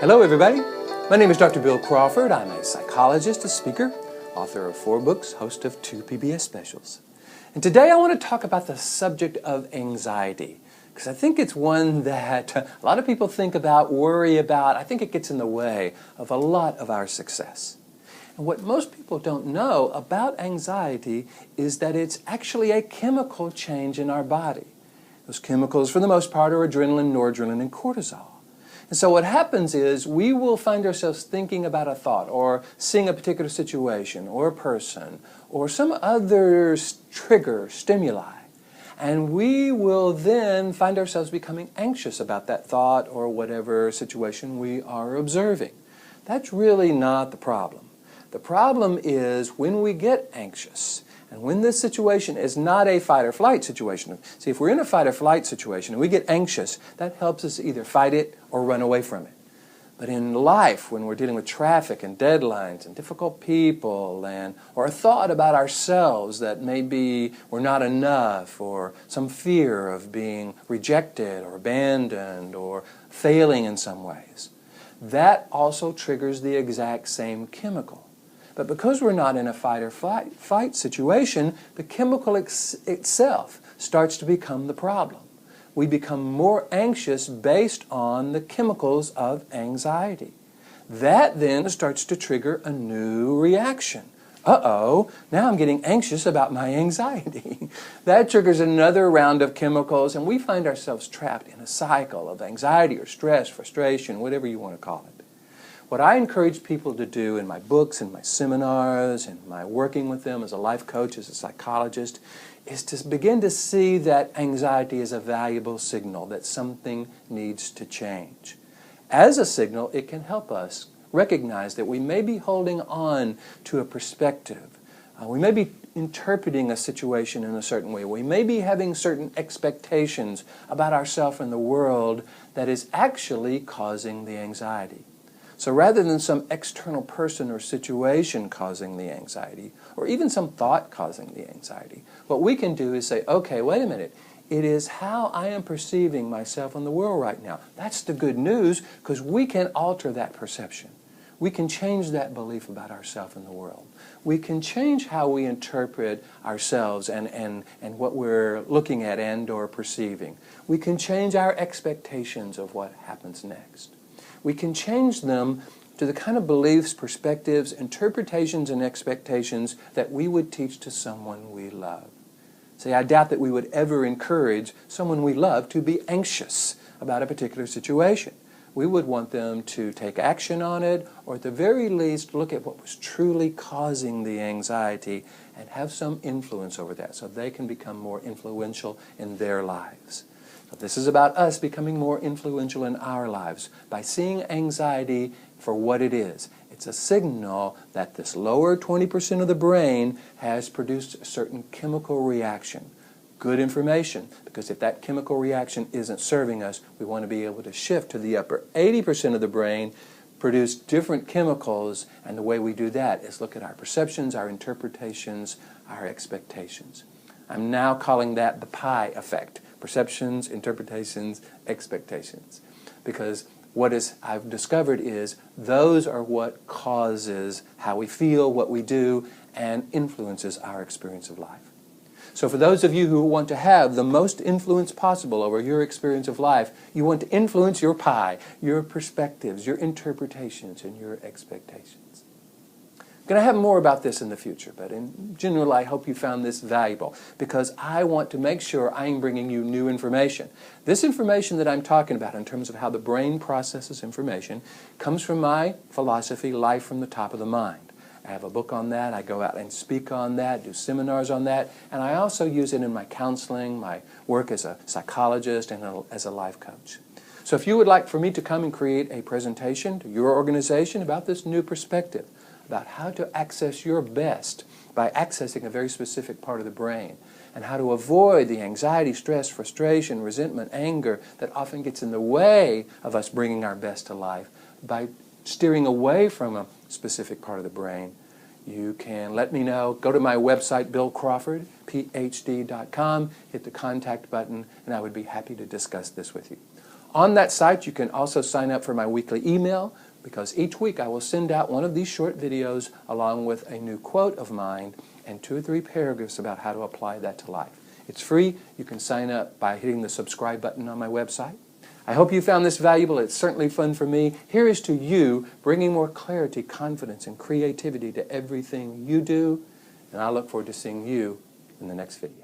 Hello everybody, my name is Dr. Bill Crawford. I'm a psychologist, a speaker, author of 4 books, host of 2 PBS specials. And today I want to talk about the subject of anxiety, because I think it's one that a lot of people think about, worry about. I think it gets in the way of a lot of our success. And what most people don't know about anxiety is that it's actually a chemical change in our body. Those chemicals, for the most part, are adrenaline, noradrenaline, and cortisol. And so what happens is we will find ourselves thinking about a thought or seeing a particular situation or a person or some other trigger, stimuli. And we will then find ourselves becoming anxious about that thought or whatever situation we are observing. That's really not the problem. The problem is when we get anxious. And when this situation is not a fight or flight situation. See, if we're in a fight or flight situation and we get anxious, that helps us either fight it or run away from it. But in life, when we're dealing with traffic and deadlines and difficult people or a thought about ourselves that maybe we're not enough, or some fear of being rejected or abandoned or failing in some ways, that also triggers the exact same chemical. But because we're not in a fight or flight situation, the chemical itself starts to become the problem. We become more anxious based on the chemicals of anxiety. That then starts to trigger a new reaction. Uh-oh, now I'm getting anxious about my anxiety. That triggers another round of chemicals, and we find ourselves trapped in a cycle of anxiety or stress, frustration, whatever you want to call it. What I encourage people to do in my books, in my seminars, and my working with them as a life coach, as a psychologist, is to begin to see that anxiety is a valuable signal that something needs to change. As a signal, it can help us recognize that we may be holding on to a perspective. We may be interpreting a situation in a certain way. We may be having certain expectations about ourselves and the world that is actually causing the anxiety. So rather than some external person or situation causing the anxiety, or even some thought causing the anxiety, what we can do is say, okay, wait a minute, it is how I am perceiving myself in the world right now. That's the good news, because we can alter that perception. We can change that belief about ourselves in the world. We can change how we interpret ourselves and what we're looking at and or perceiving. We can change our expectations of what happens next. We can change them to the kind of beliefs, perspectives, interpretations, and expectations that we would teach to someone we love. See, I doubt that we would ever encourage someone we love to be anxious about a particular situation. We would want them to take action on it, or at the very least look at what was truly causing the anxiety and have some influence over that so they can become more influential in their lives. This is about us becoming more influential in our lives by seeing anxiety for what it is. It's a signal that this lower 20% of the brain has produced a certain chemical reaction. Good information, because if that chemical reaction isn't serving us, we want to be able to shift to the upper 80% of the brain, produce different chemicals, and the way we do that is look at our perceptions, our interpretations, our expectations. I'm now calling that the pi effect. Perceptions, interpretations, expectations. Because what I've discovered is those are what causes how we feel, what we do, and influences our experience of life. So for those of you who want to have the most influence possible over your experience of life, you want to influence your pi, your perspectives, your interpretations, and your expectations. I'm going to have more about this in the future, but in general, I hope you found this valuable because I want to make sure I'm bringing you new information. This information that I'm talking about in terms of how the brain processes information comes from my philosophy, Life from the Top of the Mind. I have a book on that. I go out and speak on that, do seminars on that, and I also use it in my counseling, my work as a psychologist, and as a life coach. So if you would like for me to come and create a presentation to your organization about this new perspective, about how to access your best by accessing a very specific part of the brain, and how to avoid the anxiety, stress, frustration, resentment, anger that often gets in the way of us bringing our best to life by steering away from a specific part of the brain, you can let me know. Go to my website, Bill Crawford, Ph.D.com, hit the contact button, and I would be happy to discuss this with you. On that site, you can also sign up for my weekly email, because each week I will send out one of these short videos along with a new quote of mine and 2 or 3 paragraphs about how to apply that to life. It's free. You can sign up by hitting the subscribe button on my website. I hope you found this valuable. It's certainly fun for me. Here is to you, bringing more clarity, confidence, and creativity to everything you do. And I look forward to seeing you in the next video.